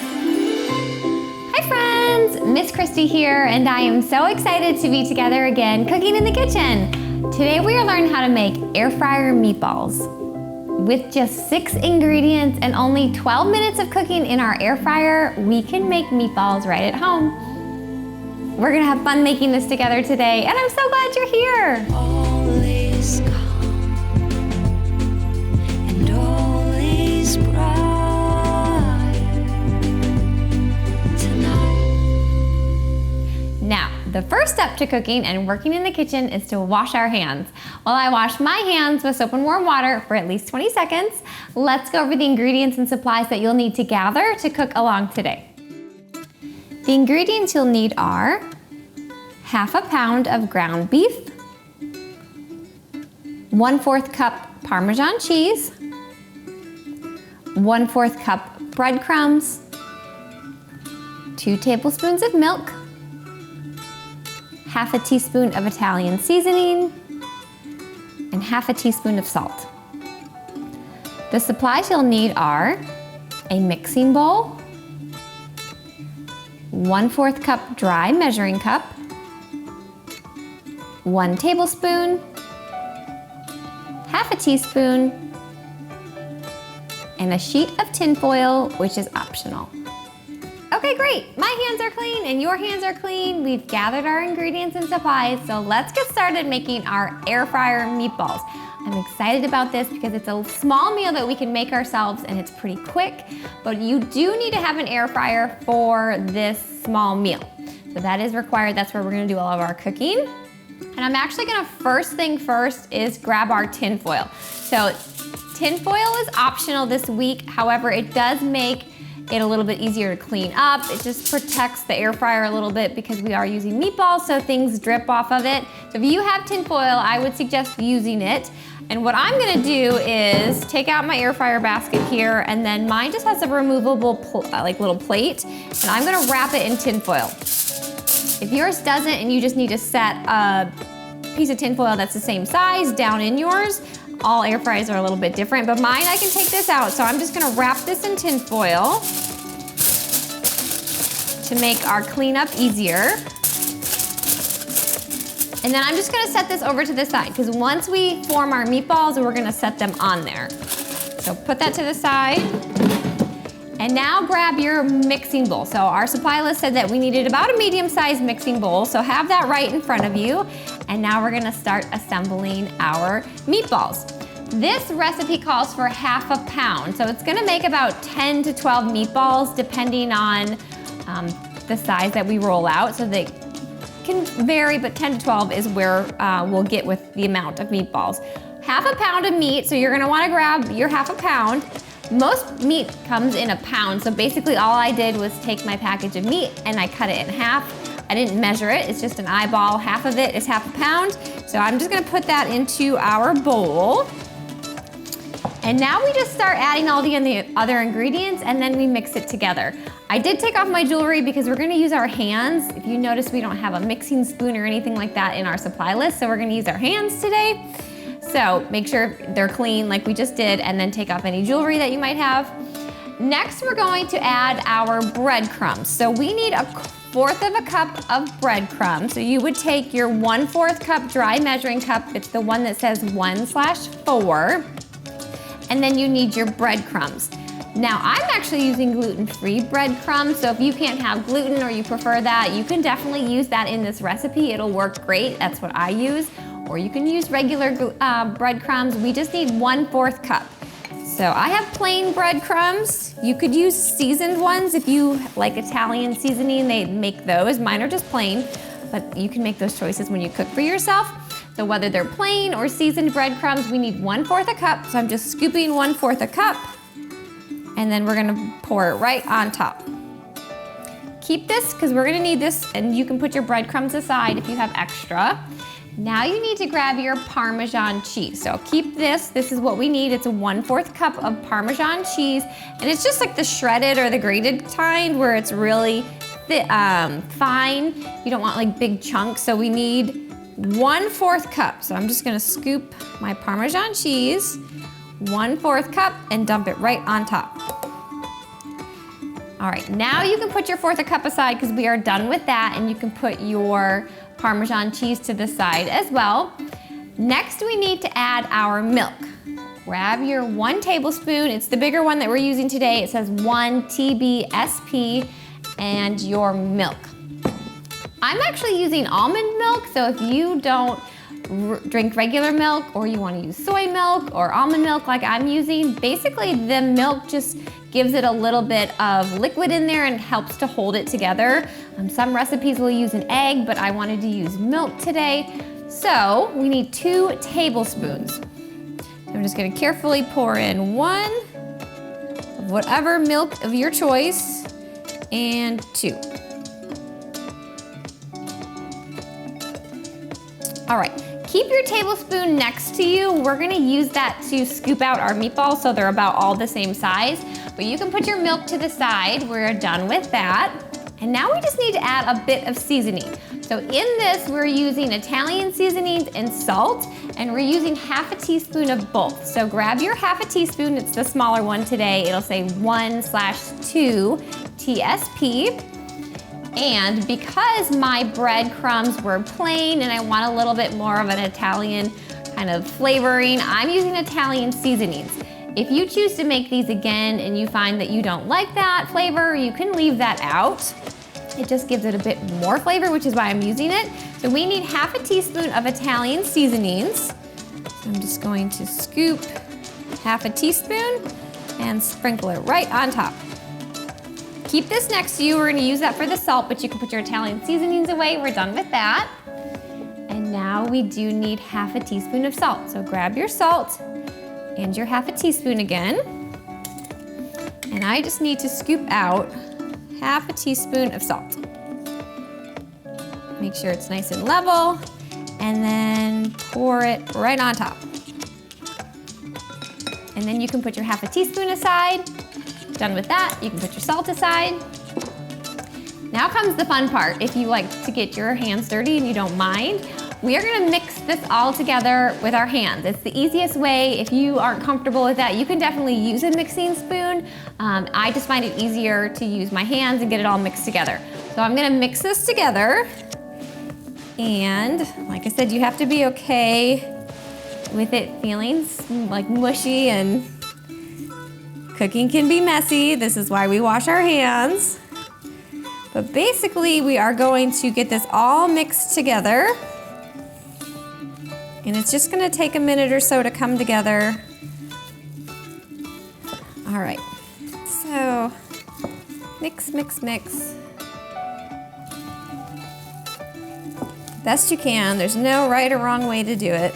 Hi friends, Miss Kristi here, and I am so excited to be together again cooking in the kitchen. Today we are learning how to make air fryer meatballs. With just 6 ingredients and only 12 minutes of cooking in our air fryer, we can make meatballs right at home. We're gonna have fun making this together today, and I'm so glad you're here. All is calm and all is bright tonight. Now, the first step to cooking and working in the kitchen is to wash our hands. While I wash my hands with soap and warm water for at least 20 seconds, let's go over the ingredients and supplies that you'll need to gather to cook along today. The ingredients you'll need are ½ pound of ground beef, 1/4 cup Parmesan cheese, 1/4 cup breadcrumbs, 2 tablespoons of milk, ½ teaspoon of Italian seasoning, and ½ teaspoon of salt. The supplies you'll need are a mixing bowl, 1/4 cup dry measuring cup, 1 tablespoon, ½ teaspoon, and a sheet of tinfoil, which is optional. Okay, great. My hands are clean and your hands are clean. We've gathered our ingredients and supplies, so let's get started making our air fryer meatballs. I'm excited about this because it's a small meal that we can make ourselves and it's pretty quick, but you do need to have an air fryer for this small meal. So that is required. That's where we're gonna do all of our cooking. And I'm actually gonna first is grab our tinfoil. So tinfoil is optional this week. However, it does make it a little bit easier to clean up. It just protects the air fryer a little bit because we are using meatballs, so things drip off of it. So if you have tinfoil, I would suggest using it. And what I'm gonna do is take out my air fryer basket here, and then mine just has a removable little plate, and I'm gonna wrap it in tinfoil. If yours doesn't and you just need to set a piece of tinfoil that's the same size down in yours, all air fryers are a little bit different, but mine, I can take this out. So I'm just gonna wrap this in tinfoil to make our cleanup easier. And then I'm just gonna set this over to the side because once we form our meatballs, we're gonna set them on there. So put that to the side. And now grab your mixing bowl. So our supply list said that we needed about a medium-sized mixing bowl, so have that right in front of you. And now we're gonna start assembling our meatballs. This recipe calls for ½ pound, so it's gonna make about 10 to 12 meatballs depending on the size that we roll out. So they can vary, but 10 to 12 is where we'll get with the amount of meatballs. ½ pound of meat, so you're gonna wanna grab your ½ pound. Most meat comes in a pound, so basically all I did was take my package of meat and I cut it in half. I didn't measure it, it's just an eyeball. Half of it is ½ pound. So I'm just gonna put that into our bowl. And now we just start adding all the other ingredients and then we mix it together. I did take off my jewelry because we're gonna use our hands. If you notice, we don't have a mixing spoon or anything like that in our supply list, so we're gonna use our hands today. So make sure they're clean like we just did, and then take off any jewelry that you might have. Next, we're going to add our breadcrumbs. So we need 1/4 cup of breadcrumbs. So you would take your 1/4 cup dry measuring cup. It's the one that says 1/4. And then you need your breadcrumbs. Now, I'm actually using gluten-free breadcrumbs, so if you can't have gluten or you prefer that, you can definitely use that in this recipe. It'll work great. That's what I use. Or you can use regular breadcrumbs. We just need 1/4 cup. So I have plain breadcrumbs. You could use seasoned ones if you like Italian seasoning, they make those. Mine are just plain, but you can make those choices when you cook for yourself. So whether they're plain or seasoned breadcrumbs, we need 1/4 cup. So I'm just scooping 1/4 cup, and then we're gonna pour it right on top. Keep this, because we're gonna need this, and you can put your breadcrumbs aside if you have extra. Now you need to grab your Parmesan cheese. So keep this is what we need. It's a 1/4 cup of Parmesan cheese, and it's just like the shredded or the grated kind where it's really fine. You don't want like big chunks, so we need 1/4 cup. So I'm just gonna scoop my Parmesan cheese, 1/4 cup, and dump it right on top. All right, now you can put your 1/4 cup aside because we are done with that, and you can put your Parmesan cheese to the side as well. Next, we need to add our milk. Grab your 1 tablespoon. It's the bigger one that we're using today. It says 1 TBSP, and your milk. I'm actually using almond milk, so if you don't drink regular milk or you want to use soy milk or almond milk like I'm using, basically the milk just gives it a little bit of liquid in there and helps to hold it together. Some recipes will use an egg, but I wanted to use milk today. So we need 2 tablespoons. I'm just going to carefully pour in 1 of whatever milk of your choice and 2. All right, keep your tablespoon next to you. We're gonna use that to scoop out our meatballs so they're about all the same size. But you can put your milk to the side. We're done with that. And now we just need to add a bit of seasoning. So in this, we're using Italian seasonings and salt, and we're using 1/2 teaspoon of both. So grab your 1/2 teaspoon, it's the smaller one today. It'll say 1/2 TSP. And because my breadcrumbs were plain and I want a little bit more of an Italian kind of flavoring, I'm using Italian seasonings. If you choose to make these again and you find that you don't like that flavor, you can leave that out. It just gives it a bit more flavor, which is why I'm using it. So we need 1/2 teaspoon of Italian seasonings. So I'm just going to scoop 1/2 teaspoon and sprinkle it right on top. Keep this next to you. We're gonna use that for the salt, but you can put your Italian seasonings away. We're done with that. And now we do need 1/2 teaspoon of salt. So grab your salt and your 1/2 teaspoon again. And I just need to scoop out 1/2 teaspoon of salt. Make sure it's nice and level, and then pour it right on top. And then you can put your 1/2 teaspoon aside. Done with that, you can put your salt aside. Now comes the fun part. If you like to get your hands dirty and you don't mind, we are gonna mix this all together with our hands. It's the easiest way. If you aren't comfortable with that, you can definitely use a mixing spoon. I just find it easier to use my hands and get it all mixed together. So I'm gonna mix this together. And like I said, you have to be okay with it feeling like mushy, and cooking can be messy. This is why we wash our hands. But basically, we are going to get this all mixed together. And it's just gonna take a minute or so to come together. All right, so mix, mix, mix. Best you can. There's no right or wrong way to do it.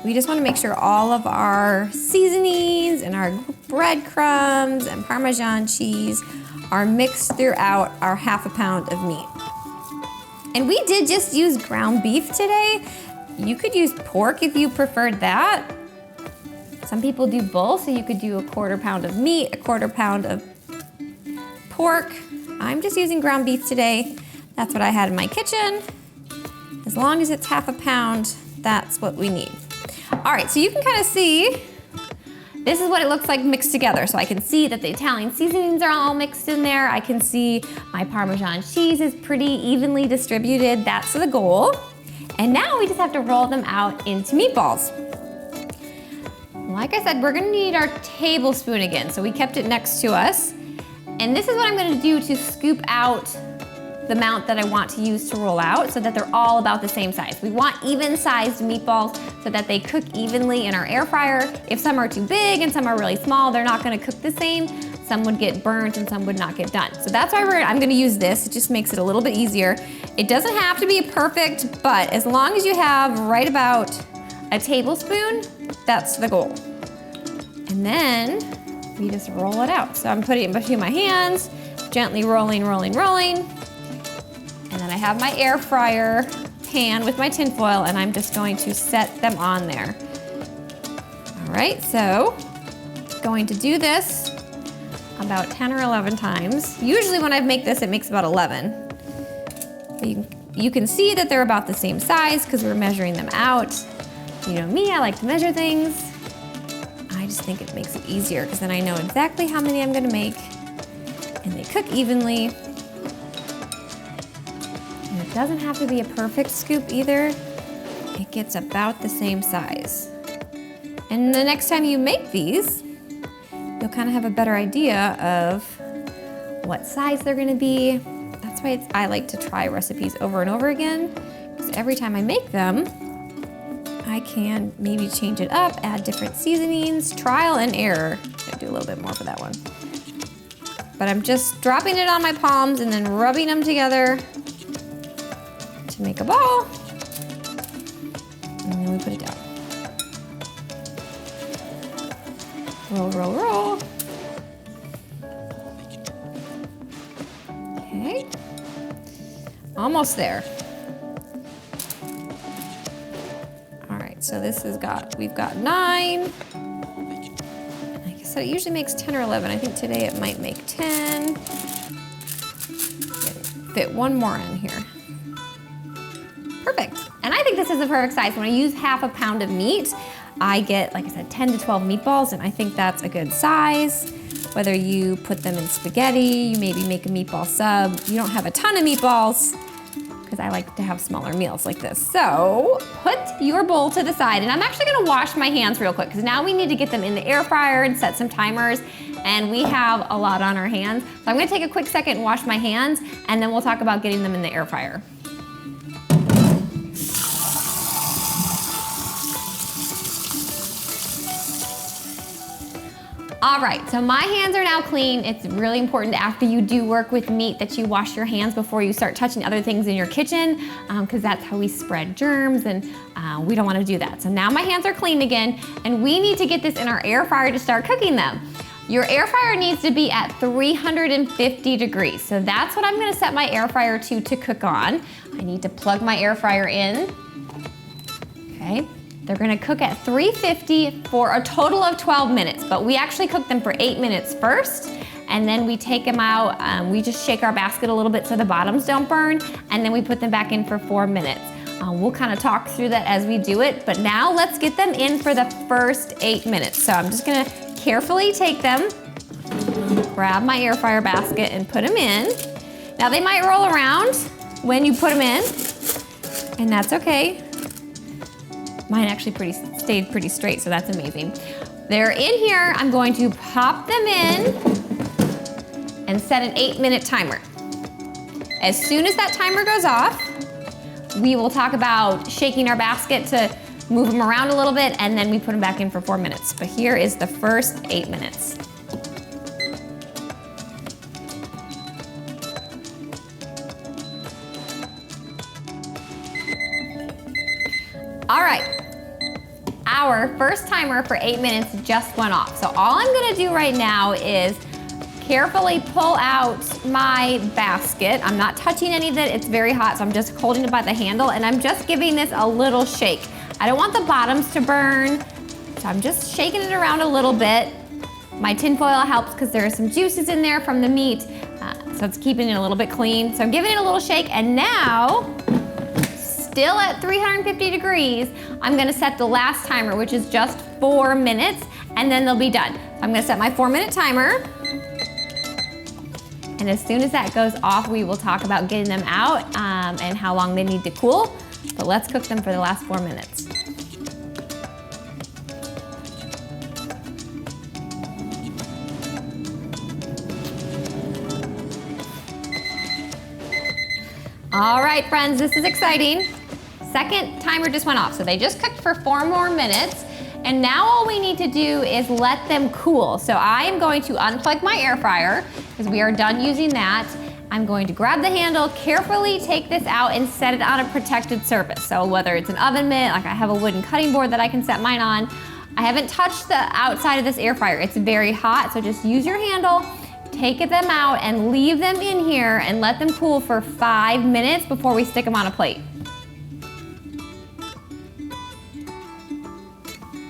We just wanna make sure all of our seasonings and our breadcrumbs and Parmesan cheese are mixed throughout our 1/2 pound of meat. And we did just use ground beef today. You could use pork if you preferred that. Some people do both, so you could do a 1/4 pound of meat, a 1/4 pound of pork. I'm just using ground beef today. That's what I had in my kitchen. As long as it's 1/2 pound, that's what we need. All right, so you can kind of see, this is what it looks like mixed together. So I can see that the Italian seasonings are all mixed in there. I can see my Parmesan cheese is pretty evenly distributed. That's the goal. And now we just have to roll them out into meatballs. Like I said, we're gonna need our tablespoon again. So we kept it next to us. And this is what I'm gonna do to scoop out the amount that I want to use to roll out so that they're all about the same size. We want even-sized meatballs so that they cook evenly in our air fryer. If some are too big and some are really small, they're not gonna cook the same. Some would get burnt and some would not get done. So that's why I'm gonna use this. It just makes it a little bit easier. It doesn't have to be perfect, but as long as you have right about a tablespoon, that's the goal. And then we just roll it out. So I'm putting it between my hands, gently rolling, rolling, rolling. And then I have my air fryer pan with my tinfoil, and I'm just going to set them on there. All right, so going to do this about 10 or 11 times. Usually when I make this, it makes about 11. But you can see that they're about the same size because we're measuring them out. You know me, I like to measure things. I just think it makes it easier because then I know exactly how many I'm gonna make. and they cook evenly. And it doesn't have to be a perfect scoop either. It gets about the same size. And the next time you make these, you'll kind of have a better idea of what size they're gonna be. That's why I like to try recipes over and over again, because every time I make them, I can maybe change it up, add different seasonings, trial and error. I'll do a little bit more for that one. But I'm just dropping it on my palms and then rubbing them together to make a ball. And then we put it down. Roll, roll, roll. Okay. Almost there. All right, so we've got 9. I guess it usually makes 10 or 11. I think today it might make 10. Fit one more in here. Perfect. And I think this is the perfect size. When I use half a pound of meat, I get, like I said, 10 to 12 meatballs, and I think that's a good size. Whether you put them in spaghetti, you maybe make a meatball sub. You don't have a ton of meatballs, because I like to have smaller meals like this. So put your bowl to the side, and I'm actually gonna wash my hands real quick, because now we need to get them in the air fryer and set some timers, and we have a lot on our hands. So I'm gonna take a quick second and wash my hands, and then we'll talk about getting them in the air fryer. All right, so my hands are now clean. It's really important after you do work with meat that you wash your hands before you start touching other things in your kitchen, because that's how we spread germs, and we don't wanna do that. So now my hands are clean again, and we need to get this in our air fryer to start cooking them. Your air fryer needs to be at 350 degrees. So that's what I'm gonna set my air fryer to cook on. I need to plug my air fryer in, okay? They're gonna cook at 350 for a total of 12 minutes, but we actually cook them for 8 minutes first, and then we take them out. We just shake our basket a little bit so the bottoms don't burn, and then we put them back in for 4 minutes. We'll kind of talk through that as we do it, but now let's get them in for the first 8 minutes. So I'm just gonna carefully take them, grab my air fryer basket and put them in. Now they might roll around when you put them in, and that's okay. Mine actually stayed pretty straight, so that's amazing. They're in here. I'm going to pop them in and set an 8-minute timer. As soon as that timer goes off, we will talk about shaking our basket to move them around a little bit, and then we put them back in for 4 minutes. But here is the first 8 minutes. All right. Our first timer for 8 minutes just went off. So all I'm gonna do right now is carefully pull out my basket. I'm not touching any of it, it's very hot, so I'm just holding it by the handle, and I'm just giving this a little shake. I don't want the bottoms to burn, so I'm just shaking it around a little bit. My tinfoil helps because there are some juices in there from the meat, so it's keeping it a little bit clean. So I'm giving it a little shake, and now, still at 350 degrees, I'm gonna set the last timer, which is just 4 minutes, and then they'll be done. I'm gonna set my 4-minute timer, and as soon as that goes off, we will talk about getting them out and how long they need to cool, but let's cook them for the last 4 minutes. All right, friends, this is exciting. Second timer just went off, so they just cooked for 4 more minutes, and now all we need to do is let them cool. So I am going to unplug my air fryer, because we are done using that. I'm going to grab the handle, carefully take this out, and set it on a protected surface. So whether it's an oven mitt, like I have a wooden cutting board that I can set mine on. I haven't touched the outside of this air fryer. It's very hot, so just use your handle, take them out, and leave them in here and let them cool for 5 minutes before we stick them on a plate.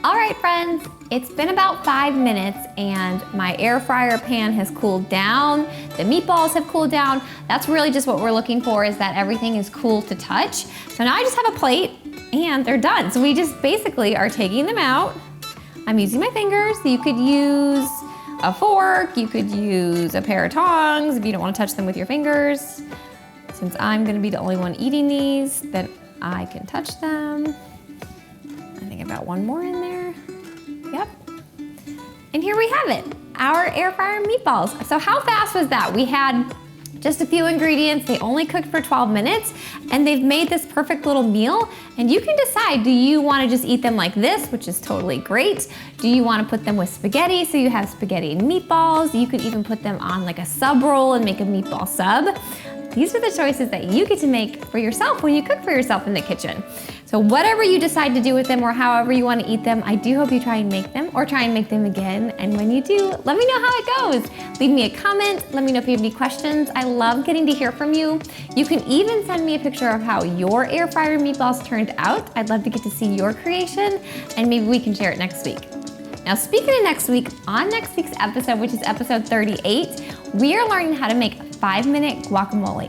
All right, friends, it's been about 5 minutes and my air fryer pan has cooled down. The meatballs have cooled down. That's really just what we're looking for, is that everything is cool to touch. So now I just have a plate and they're done. So we just basically are taking them out. I'm using my fingers. So you could use a fork, you could use a pair of tongs if you don't want to touch them with your fingers. Since I'm gonna be the only one eating these, then I can touch them. I think about one more in there. Yep. And here we have it, our air fryer meatballs. So how fast was that? We had just a few ingredients. They only cooked for 12 minutes and they've made this perfect little meal. And you can decide, do you wanna just eat them like this, which is totally great? Do you wanna put them with spaghetti so you have spaghetti and meatballs? You could even put them on like a sub roll and make a meatball sub. These are the choices that you get to make for yourself when you cook for yourself in the kitchen. So whatever you decide to do with them or however you want to eat them, I do hope you try and make them or try and make them again. And when you do, let me know how it goes. Leave me a comment. Let me know if you have any questions. I love getting to hear from you. You can even send me a picture of how your air fryer meatballs turned out. I'd love to get to see your creation and maybe we can share it next week. Now, speaking of next week, on next week's episode, which is episode 38, we are learning how to make 5-minute guacamole.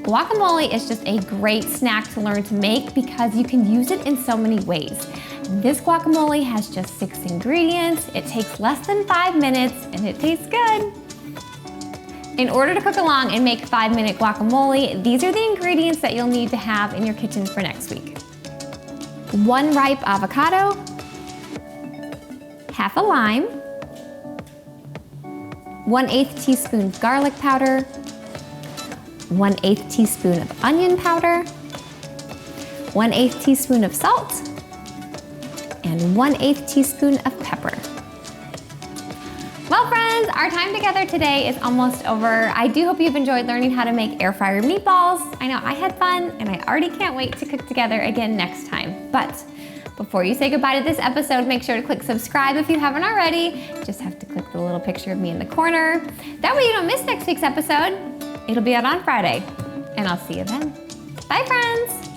Guacamole is just a great snack to learn to make because you can use it in so many ways. This guacamole has just 6 ingredients, it takes less than 5 minutes, and it tastes good. In order to cook along and make 5-minute guacamole, these are the ingredients that you'll need to have in your kitchen for next week. 1 ripe avocado, half a lime, 1/8 teaspoon garlic powder, 1/8 teaspoon of onion powder, 1/8 teaspoon of salt, and 1/8 teaspoon of pepper. Well friends, our time together today is almost over. I do hope you've enjoyed learning how to make air fryer meatballs. I know I had fun and I already can't wait to cook together again next time. But before you say goodbye to this episode, make sure to click subscribe if you haven't already. Just have to click the little picture of me in the corner. That way you don't miss next week's episode. It'll be out on Friday, and I'll see you then. Bye, friends.